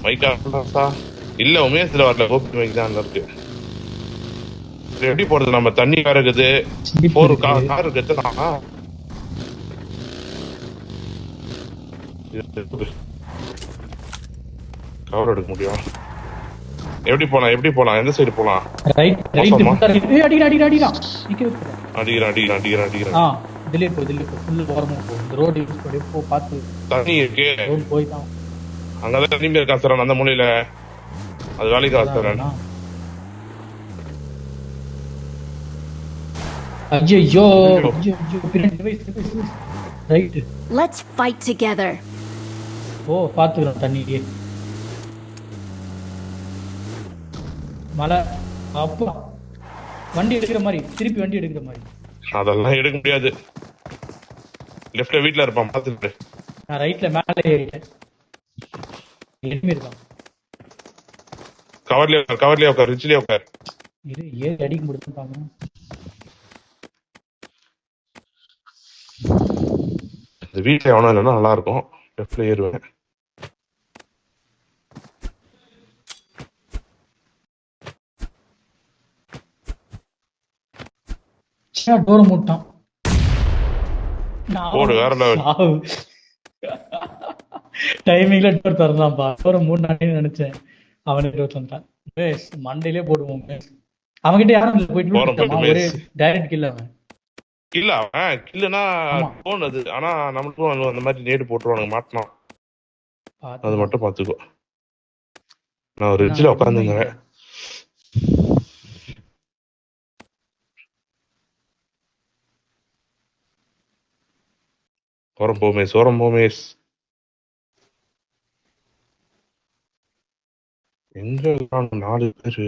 மைக்கா இல்ல உமேஷ்ல வரல, கோபி மைக் தான் இருக்கு. எப்படி போறது? நம்ம தண்ணி வேற இருக்குது, கார் இருக்குது. கவர் எடுக்க முடியும். எப்படி போலாம் எந்த சைடு போலாம்? தண்ணி இருக்கு அங்கதான், தண்ணி இருக்கா சார் அந்த மூலையில. அது வேலைக்கு சார். ஐயோ ரைட், let's fight together. ஓ பாத்துக்கிறோம் தண்ணியே. மலை அப்பா, வண்டி எடுக்கிற மாதிரி, திருப்பி வண்டி எடுக்கிற மாதிரி. அதெல்லாம் எடுக்க முடியாது. லெஃப்ட்ல வீட்ல இருப்பான், பாத்துட்டு. நான் ரைட்ல மேல ஏறிட்டேன். எனிமி இருக்கான். கவர்லயே உட்கார், ரிச்லயே உட்கார். இது ஏறி அடிக்க முடியுதுன்னு பாக்கணும். இந்த வீட்ல எவனும் இல்லைன்னா நல்லா இருக்கும். லெஃப்ட்ல ஏறுவேன். டோர் மூட்டான். போடு வேற லெவல். டைமிங்ல டோர் திறந்தான்பா. டோர் மூடானே நினைச்சேன். அவனுக்கு டோர் தந்தான். மண்டையிலே போடுவோம். அவன்கிட்ட யாரும் இல்ல, போயிட்டு ஒரே டைரக்ட் கில். அவன் இல்ல, அவன் கில்லுனா தோணுது. ஆனா நமக்கும் அந்த மாதிரி நேடு போட்டுருவானுங்க, மாட்டணும். அது மட்டும் பாத்துக்கோ. நான் ஒரு ரிட்ஜ்ல உட்காந்துங்க. சோரம் போமேஸ் எங்க இருக்காங்க? 4 பேரு.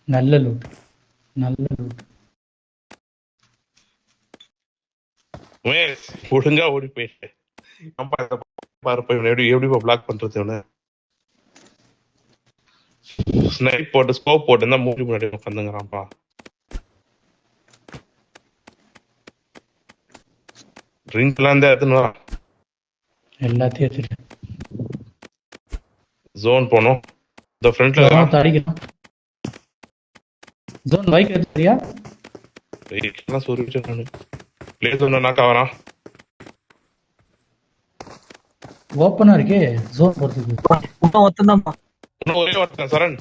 நல்ல லூட். ஒழுங்கா ஓடி போயிட்டு எப்படி பிளாக் பண்றது? இவனை ஸ்னைப் போட்டு ஸ்கோப் போட்டு இருந்தா மூடி முன்னாடி உட்காந்துங்கிறான்ப்பா. ட்ரிங்க் எல்லாம் எடுத்துன்னு வா. எல்லாத்தையும் எடுத்துட்டு ஜோன் போனோம். இந்த ஃப்ரண்ட்ல அடிக்கணும். Zone bike எடுத்துறியா? பைக்லாம் சொருவிட்டேன் நானு. பிளேஸ் ஒன்று நாக்கா வரான். ஓப்பனா இருக்கே ஜோன் போறதுக்கு. ஒருத்தன்தான்ப்பா. இன்னும் ஒரே ஒருத்தன் சரண்.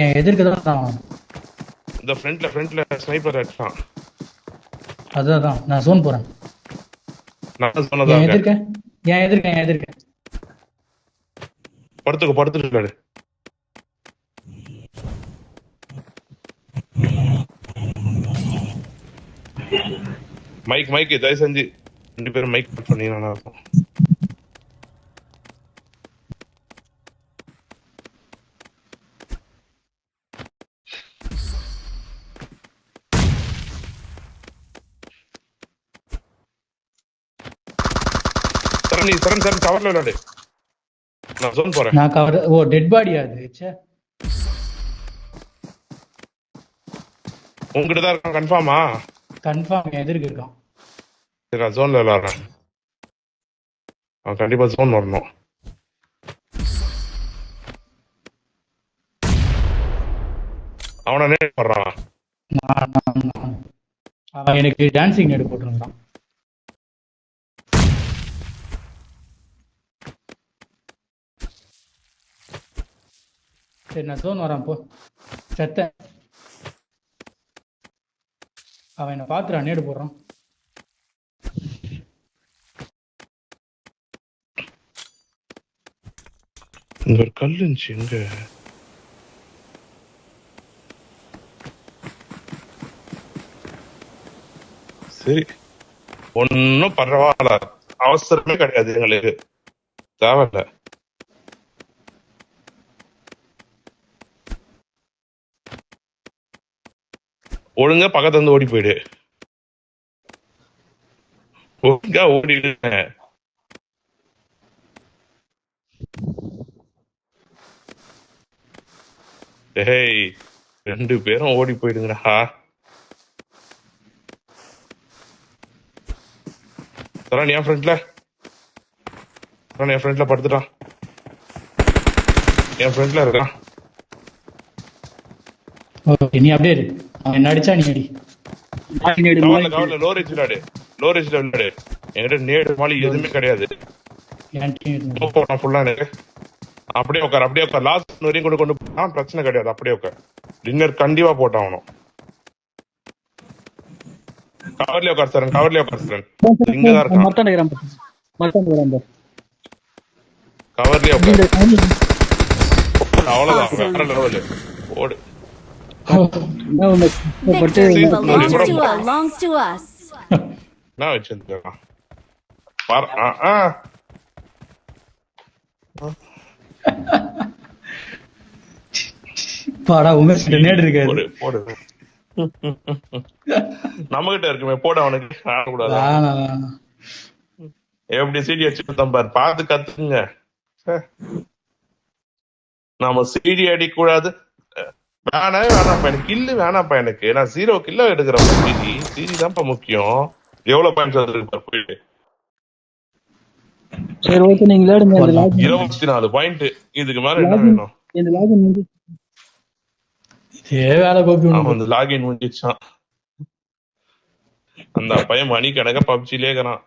என் எதிர்க்கதான் இந்த ஃப்ரண்ட்ல ஸ்னைப்பர் அடிச்சான். அதான் நான் ஜோன் போறேன். நான் சொன்னதான் என் எதிர்க்க படுத்துட்டு மைக் தயவு செஞ்சு 2 பேரும் மைக் கட் பண்ணி நல்லா இருக்கும். சரண் கவர்ல விளையாடு. நான் ஜோன் போறேன். நான் கவர். ஓ டெட் பாடியா அது? ச்சே, உங்ககிட்ட தான் இருக்கான். கன்ஃபார்மா? கன்ஃபார்ம் எதிர்க்க இருக்கான். சரி, நான் ஜோன்ல விளையாடுறேன். அவன் கண்டிப்பா ஜோன் வரணும். அவனை நேட் பண்றான். அவன் எனக்கு டான்சிங் நேடு போட்டுருந்தான். சரி, நான் ஜோன் வரான் போ. செத்த அவன் என்ன பாத்துறான், நேடு போடுறான். இங்க ஒரு கல் இருந்துச்சு. எங்க? சரி, ஒன்னும் பரவாயில்ல, அவசரமே கிடையாது எங்களுக்கு, தேவையில்ல. ஒழுங்கா பக்கத்துல இருந்து ஓடி போயிடு. ஒழுங்கா ஓடிடு. டேய், 2 பேரும் ஓடி போயிடுங்கடா. சரண் என் ஃப்ரெண்ட்ல அவன் என் ஃப்ரெண்ட்ல படுத்துட்டான். என் ஃப்ரெண்ட்ல இருக்கான். ஓகே நீ அப்படியே இரு. அவன் என்ன அடிச்சா நீ அடி. கவர்ல லோ ரேஞ்ச் விளையாடு. லோ ரேஞ்ச்ல விளையாடு. என்கிட்ட நேடு மாலி எதுவுமே கிடையாது. என் டீம் போட்டான் ஃபுல்லா எனக்கு. அப்படியே உட்கார். லாஸ்ட் வரையும் கொண்டு போனான், பிரச்சனை கிடையாது. அப்படியே உட்கார். டின்னர் கண்டிப்பா போட்டான் அவனும். கவர்லயே உட்கார் சார். இங்கதான் இருக்கான். கவர்லயே உட்கார். அவ்வளவுதான், வேற லெவலு. ஓடு. Victory belongs to us. என்ன வச்சிருக்கான் பாடா உமேஷ் நேடு இருக்காது. போடு போடு. நம்ம கிட்ட இருக்குமே, போட அவனுக்கு ஆடக்கூடாது. எப்படி சீடி அடிச்சு பாரு, பார்த்து கத்துங்க. நம்ம சீடி அடிக்கூடாது. வேணாப்பா எனக்கு கில்லு, வேணாப்பா எனக்கு. நான் 0 கில்ல எடுக்கிறேன். சீடி தான்ப்பா முக்கியம். எவ்வளவு பாயிண்ட்ஸ் இருக்கு போயிட்டு 24 பாயிண்ட். இதுக்கு மேல என்ன வேணும்? அவன் லாகின் முடிஞ்சிச்சான். அந்த பையன் மணி கணக்க பப்ஜிலே இருக்கிறான்.